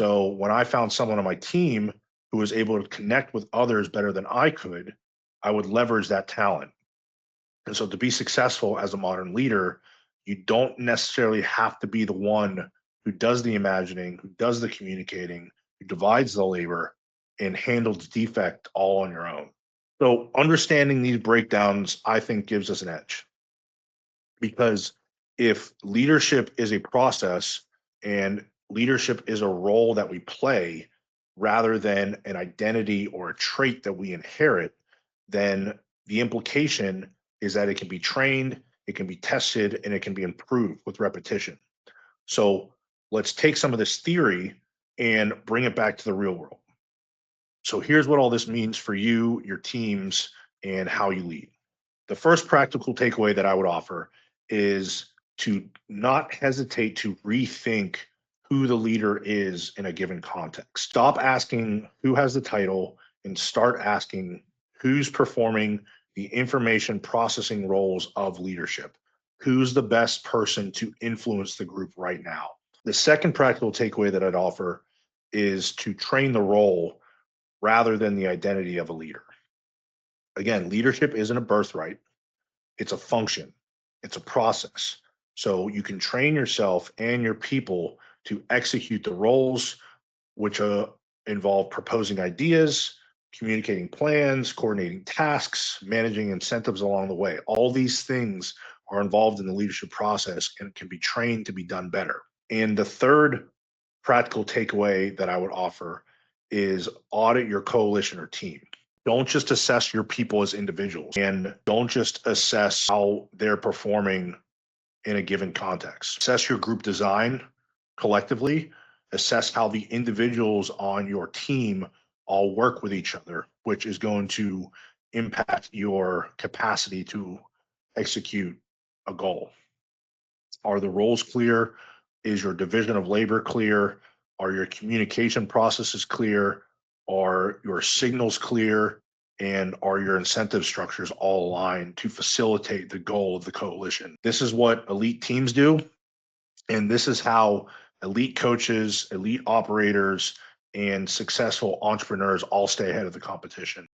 So when I found someone on my team who was able to connect with others better than I could, I would leverage that talent. And so to be successful as a modern leader, you don't necessarily have to be the one who does the imagining, who does the communicating, who divides the labor and handles defect all on your own. So understanding these breakdowns, I think, gives us an edge, because if leadership is a process and leadership is a role that we play rather than an identity or a trait that we inherit, then the implication is that it can be trained, it can be tested, and it can be improved with repetition. So let's take some of this theory and bring it back to the real world. So here's what all this means for you, your teams, and how you lead. The first practical takeaway that I would offer is to not hesitate to rethink who the leader is in a given context. Stop asking who has the title and start asking who's performing the information processing roles of leadership. Who's the best person to influence the group right now? The second practical takeaway that I'd offer is to train the role rather than the identity of a leader. Again, leadership isn't a birthright, it's a function, it's a process. So you can train yourself and your people to execute the roles, which involve proposing ideas, communicating plans, coordinating tasks, managing incentives along the way. All these things are involved in the leadership process and can be trained to be done better. And the third practical takeaway that I would offer is audit your coalition or team. Don't just assess your people as individuals, and don't just assess how they're performing in a given context. Assess your group design collectively, assess how the individuals on your team all work with each other, which is going to impact your capacity to execute a goal. Are the roles clear? Is your division of labor clear? Are your communication processes clear? Are your signals clear? And are your incentive structures all aligned to facilitate the goal of the coalition? This is what elite teams do. And this is how elite coaches, elite operators, and successful entrepreneurs all stay ahead of the competition.